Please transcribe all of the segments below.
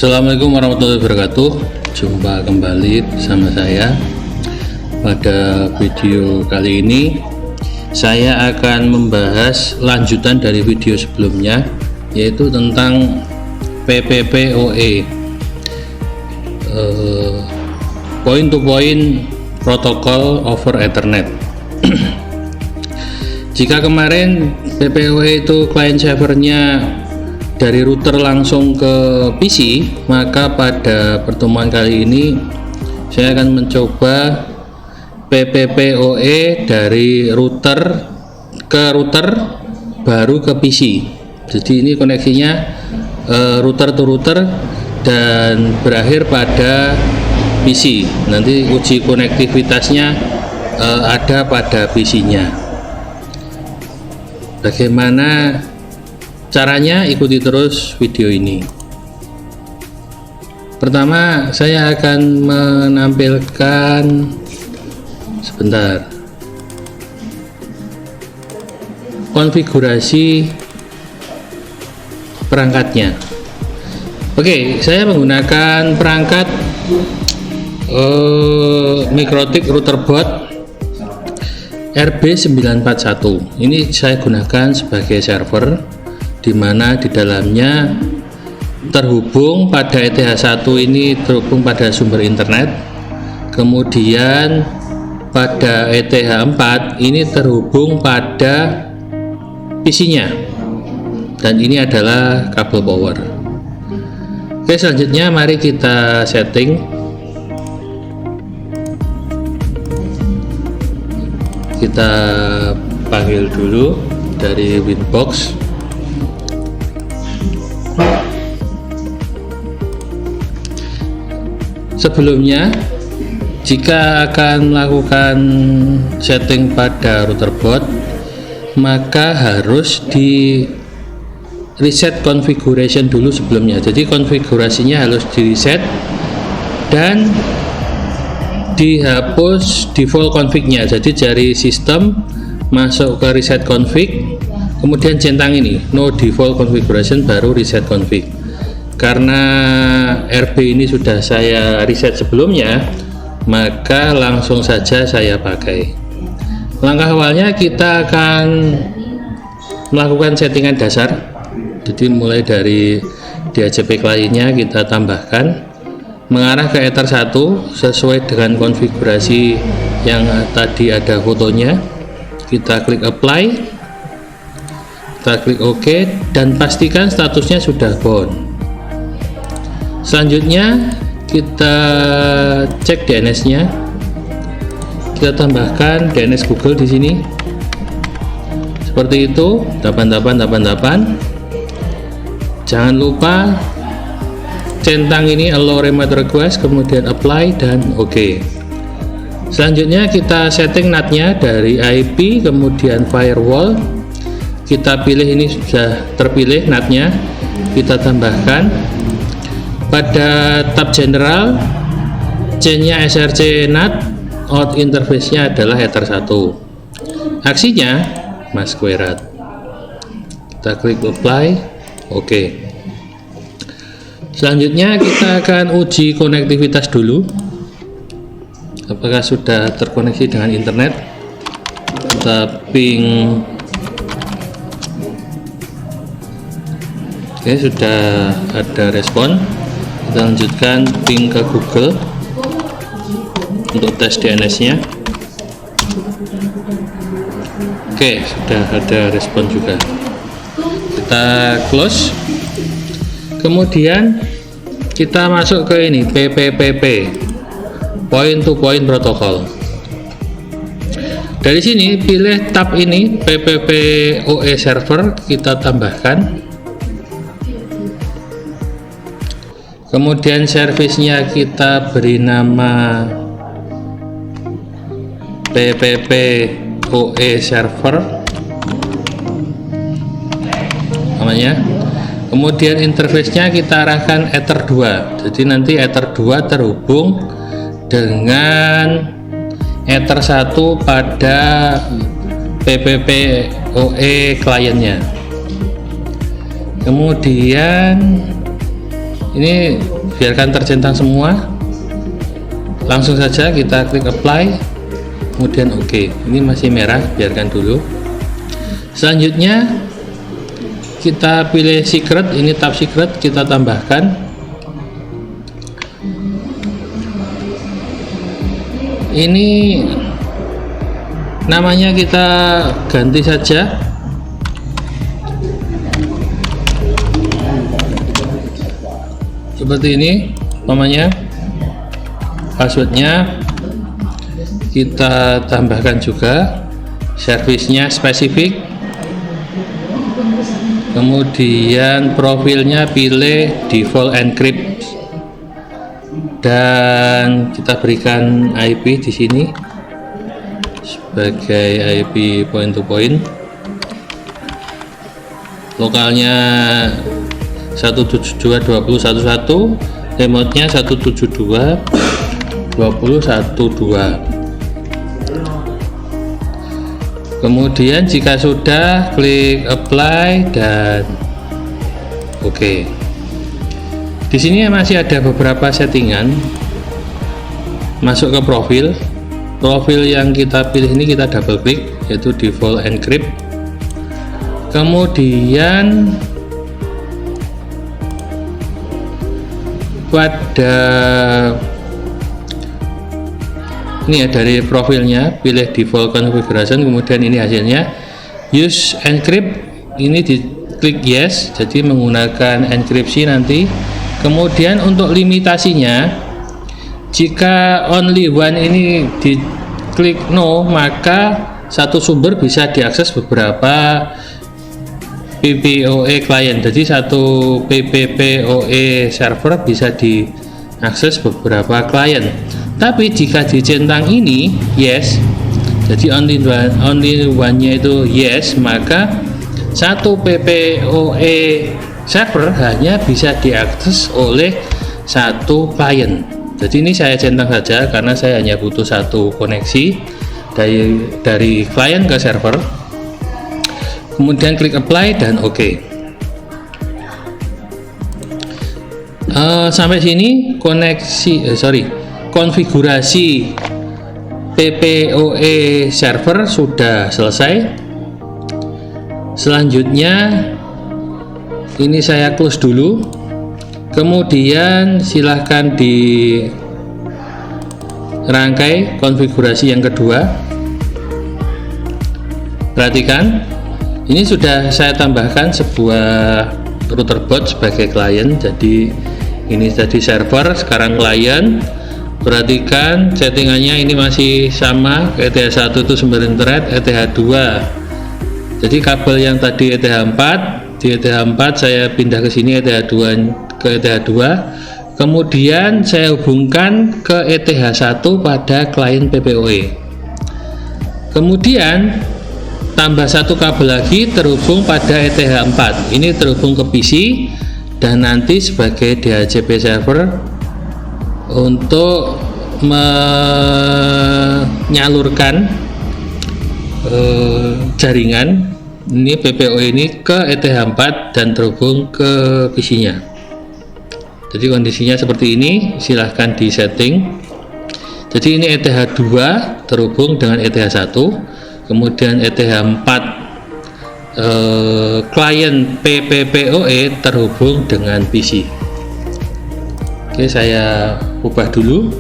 Assalamualaikum warahmatullahi wabarakatuh. Jumpa kembali bersama saya. Pada video kali ini saya akan membahas lanjutan dari video sebelumnya, yaitu tentang PPPoE, point to point protocol over Ethernet. Jika kemarin PPPoE itu client servernya dari router langsung ke PC, maka pada pertemuan kali ini saya akan mencoba PPPoE dari router ke router baru ke PC. Jadi ini koneksinya router to router dan berakhir pada PC. Nanti uji konektivitasnya ada pada PC-nya. Bagaimana caranya? Ikuti terus video ini. Pertama, saya akan menampilkan konfigurasi perangkatnya. Oke, saya menggunakan perangkat Mikrotik Routerboard RB941. Ini saya gunakan sebagai server, di mana di dalamnya terhubung pada ETH1 ini terhubung pada sumber internet, kemudian pada ETH4 ini terhubung pada PC-nya, dan ini adalah kabel power. Oke, selanjutnya mari kita setting. Kita panggil dulu dari Winbox. Sebelumnya, jika akan melakukan setting pada router board, maka harus di reset configuration dulu sebelumnya. Jadi konfigurasinya harus di reset dan dihapus default config-nya. Jadi dari sistem masuk ke reset config, kemudian centang ini no default configuration, baru reset config. Karena RB ini sudah saya reset sebelumnya, maka langsung saja saya pakai. Langkah awalnya kita akan melakukan settingan dasar. Jadi mulai dari DHCP kliennya kita tambahkan mengarah ke Ether1 sesuai dengan konfigurasi yang tadi ada fotonya. Kita klik apply, kita klik OK, dan pastikan statusnya sudah bound. Selanjutnya kita cek DNS-nya. Kita tambahkan DNS Google di sini. Seperti itu, 8888. Jangan lupa centang ini allow remote request, kemudian apply dan OK. Selanjutnya kita setting NAT-nya dari IP, kemudian firewall. Kita pilih, ini sudah terpilih NAT-nya. Kita tambahkan pada tab general, chain-nya SRC NAT, out interface-nya adalah Ether1. Aksinya Masquerade. Kita klik apply, OK. Selanjutnya kita akan uji konektivitas dulu. Apakah sudah terkoneksi dengan internet? Kita ping. Oke, sudah ada respon. Kita lanjutkan ping ke Google untuk tes DNS-nya. Oke, sudah ada respon juga. Kita close. Kemudian kita masuk ke ini PPPP, point to point protocol. Dari sini pilih tab ini PPPoE server, kita tambahkan. Kemudian servisnya kita beri nama PPPoE server namanya. Kemudian interface-nya kita arahkan Ether2. Jadi nanti Ether2 terhubung dengan Ether1 pada PPPoE kliennya. Kemudian Ini biarkan tercentang semua, langsung saja kita klik apply, kemudian OK. Ini masih merah, biarkan dulu. Selanjutnya kita pilih secret, ini tab secret kita tambahkan. Ini namanya kita ganti saja, seperti ini namanya. Passwordnya kita tambahkan juga, servisnya spesifik, kemudian profilnya pilih default encrypt, dan kita berikan IP di sini sebagai IP point to point. Lokalnya 172.20.11, remote-nya 172.20.12. Kemudian jika sudah, klik apply dan OK. Di sini masih ada beberapa settingan. Masuk ke profil. Profil yang kita pilih ini kita double klik, yaitu default encrypt. Kemudian pada ini ya, dari profilnya pilih default configuration, kemudian ini hasilnya use encrypt, ini diklik yes, jadi menggunakan enkripsi nanti. Kemudian untuk limitasinya, jika only one ini diklik no, maka satu sumber bisa diakses beberapa PPOE client, jadi satu PPPoE server bisa diakses beberapa klien. Tapi jika dicentang ini yes, jadi only one-nya itu yes, maka satu PPOE server hanya bisa diakses oleh satu klien. Jadi ini saya centang saja karena saya hanya butuh satu koneksi dari klien ke server. Kemudian klik apply dan OK. Sampai sini konfigurasi PPOE server sudah selesai. Selanjutnya ini saya close dulu. Kemudian silahkan dirangkai konfigurasi yang kedua. Perhatikan, ini sudah saya tambahkan sebuah router bot sebagai klien. Jadi ini tadi server, sekarang klien. Perhatikan settingannya ini masih sama. ETH1 itu sumber internet, ETH2. Jadi kabel yang tadi ETH4, di ETH4 saya pindah ke sini, ETH2 ke ETH2. Kemudian saya hubungkan ke ETH1 pada klien PPOE. Kemudian tambah satu kabel lagi terhubung pada ETH4, ini terhubung ke PC dan nanti sebagai DHCP server untuk menyalurkan jaringan ini PPOE ini ke ETH4 dan terhubung ke PC nya. Jadi kondisinya seperti ini, silahkan disetting. Jadi ini ETH2 terhubung dengan ETH1, kemudian ETH4 klien PPPoE terhubung dengan PC. Oke, saya ubah dulu.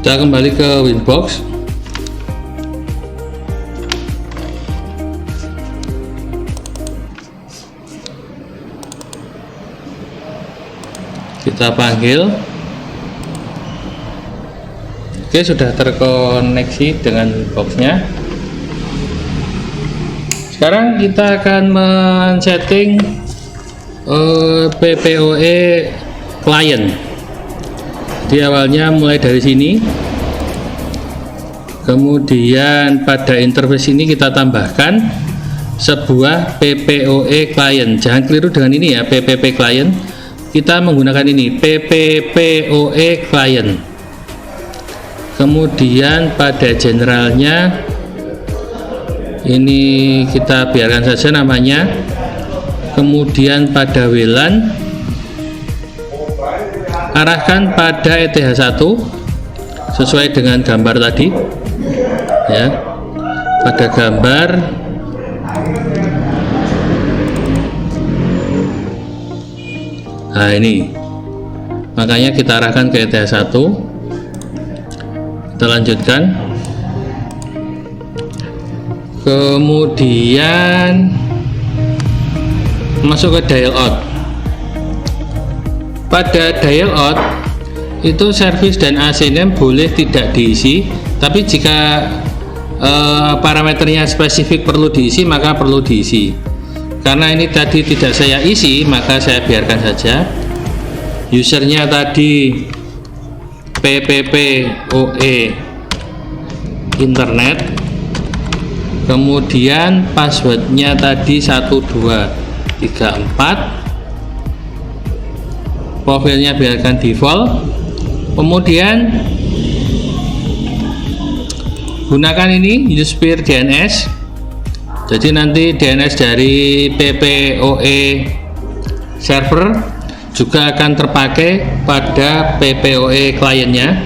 Kita kembali ke Winbox. Kita panggil. Oke, sudah terkoneksi dengan boxnya. Sekarang kita akan men-setting PPOE client. Di awalnya mulai dari sini, Kemudian pada interface ini kita tambahkan sebuah PPOE client. Jangan keliru dengan ini ya, PPP client. Kita menggunakan ini, PPPoE client. Kemudian pada generalnya ini kita biarkan saja namanya. Kemudian pada WLAN arahkan pada ETH1 sesuai dengan gambar tadi ya. Pada gambar nah ini, makanya kita arahkan ke ETH1. Kita lanjutkan. Kemudian masuk ke dial out. Pada dial out itu service dan AC name boleh tidak diisi, tapi jika parameternya spesifik perlu diisi maka perlu diisi. Karena ini tadi tidak saya isi maka saya biarkan saja. Usernya tadi PPPoE internet, kemudian passwordnya tadi 1234, profilnya biarkan default. Kemudian gunakan ini UsePeer DNS. Jadi nanti DNS dari PPOE server juga akan terpakai pada PPOE kliennya.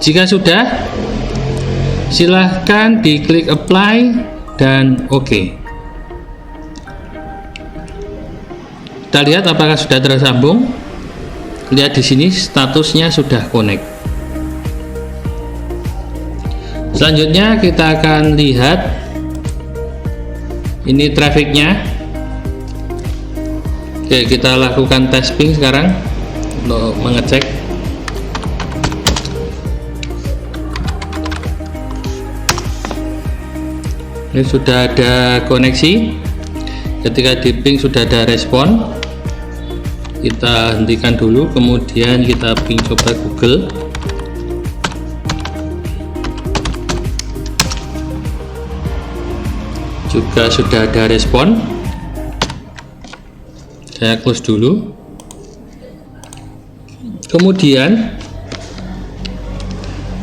Jika sudah, silahkan diklik apply dan OK. Kita lihat apakah sudah tersambung. Lihat di sini statusnya sudah connect. Selanjutnya kita akan lihat ini trafficnya. Oke, kita lakukan tes ping sekarang untuk mengecek. Ini sudah ada koneksi. Ketika di ping sudah ada respon, kita hentikan dulu, kemudian kita ping coba Google. Juga sudah ada respon. Saya close dulu. Kemudian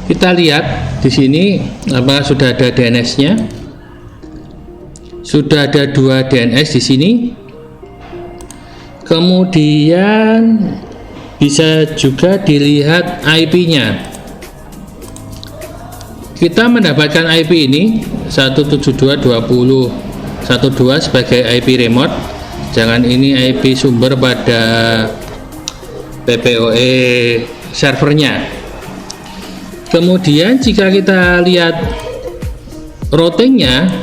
kita lihat di sini apa sudah ada DNS-nya. Sudah ada 2 DNS di sini. Kemudian bisa juga dilihat IP-nya. Kita mendapatkan IP ini 172.20.12 sebagai IP remote. Jangan ini IP sumber pada PPOE servernya. Kemudian jika kita lihat routingnya,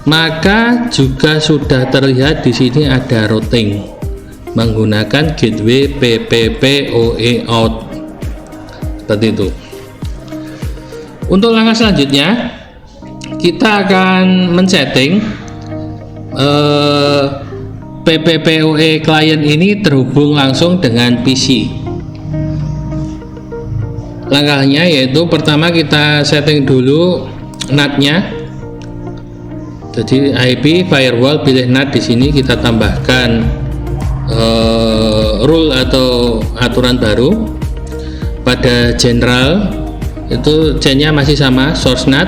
maka juga sudah terlihat di sini ada routing menggunakan gateway PPPoE out seperti itu. Untuk langkah selanjutnya kita akan men-setting PPPoE client ini terhubung langsung dengan PC. Langkahnya yaitu pertama kita setting dulu NAT-nya. Jadi IP firewall, pilih NAT. Di sini kita tambahkan rule atau aturan baru. Pada general itu chainnya masih sama, source NAT.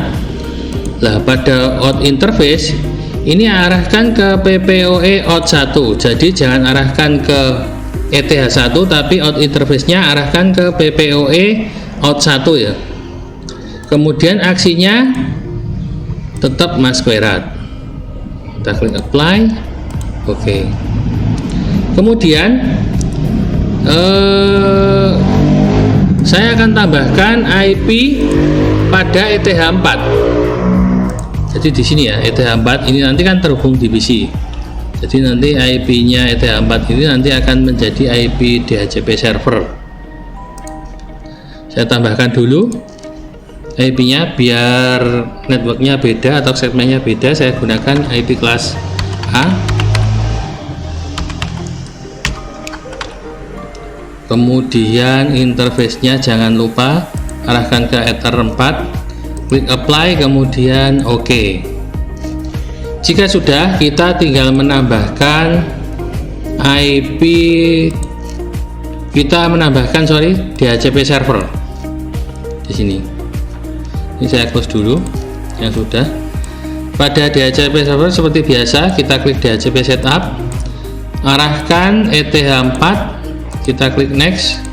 Lah pada out interface ini arahkan ke PPOE out 1. Jadi jangan arahkan ke ETH1, tapi out interface-nya arahkan ke PPOE out 1 ya. Kemudian aksinya tetap masquerade. Kita klik apply. Oke. Kemudian saya akan tambahkan IP pada ETH4. Jadi di sini ya, ETH4 ini nanti kan terhubung di PC. Jadi nanti IP-nya ETH4 ini nanti akan menjadi IP DHCP server. Saya tambahkan dulu IP-nya biar networknya beda atau segmennya beda. Saya gunakan IP kelas A. Kemudian interface-nya jangan lupa arahkan ke Ether 4. klik apply, kemudian OK. Jika sudah, kita tinggal menambahkan IP, DHCP server di sini. Ini saya close dulu yang sudah. Pada DHCP server seperti biasa, kita klik DHCP setup, arahkan ETH4, kita klik next.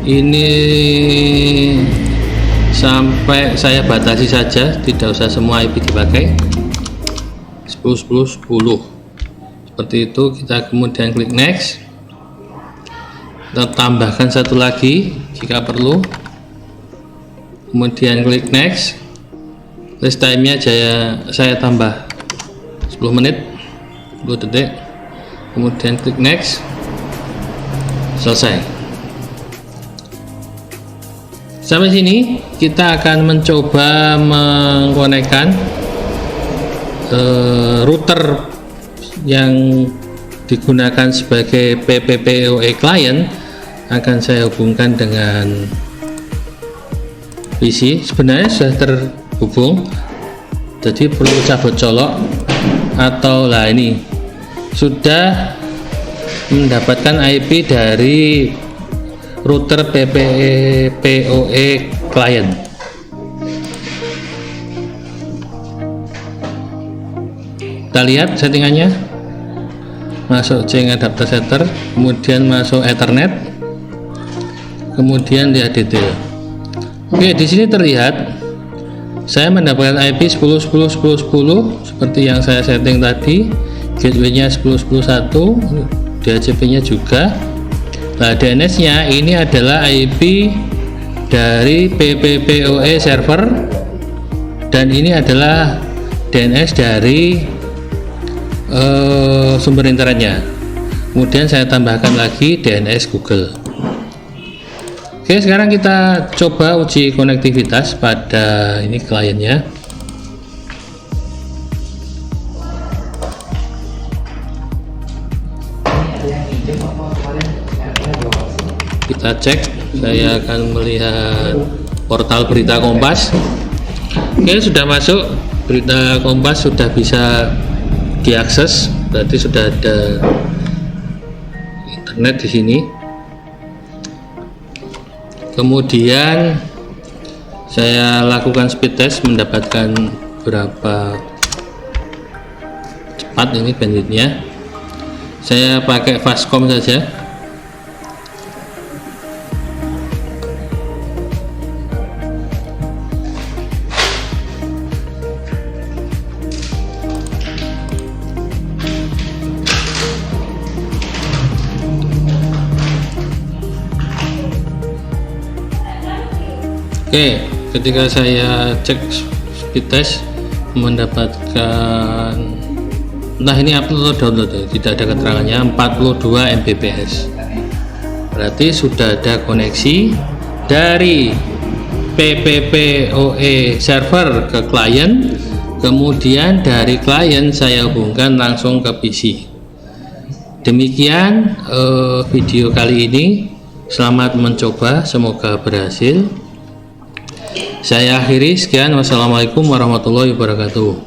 Ini sampai saya batasi saja, tidak usah semua IP dipakai. 10 seperti itu. Kita kemudian klik next, kita tambahkan satu lagi jika perlu, kemudian klik next. List time-nya saya tambah 10 menit 10 detik, kemudian klik next, selesai. Sampai sini kita akan mencoba mengkonekkan router yang digunakan sebagai PPPoE client. Akan saya hubungkan dengan PC. Sebenarnya sudah terhubung, jadi perlu cabut colok atau lah, ini sudah mendapatkan IP dari router PPPoE client. Kita lihat settingannya, masuk Cenga adapter setter, kemudian masuk Ethernet, kemudian lihat detail. Oke, di sini terlihat saya mendapatkan IP 10.10.10.10 seperti yang saya setting tadi. Gateway-nya 10.10.1, DHCP-nya juga. Nah, DNS-nya ini adalah IP dari PPPoE server, dan ini adalah DNS dari sumber internetnya. Kemudian saya tambahkan lagi DNS Google. Oke, sekarang kita coba uji konektivitas pada ini kliennya. Kita cek, saya akan melihat portal berita Kompas. Oke, sudah masuk, berita Kompas sudah bisa diakses, berarti sudah ada internet di sini. Kemudian saya lakukan speed test, mendapatkan berapa cepat ini bandwidthnya. Saya pakai Fastcom saja. Oke, ketika saya cek speed test mendapatkan, nah ini upload atau download, tidak ada keterangannya, 42 Mbps. Berarti sudah ada koneksi dari PPPoE server ke klien, kemudian dari klien saya hubungkan langsung ke PC. Demikian video kali ini. Selamat mencoba, semoga berhasil. Saya akhiri, sekian, wassalamualaikum warahmatullahi wabarakatuh.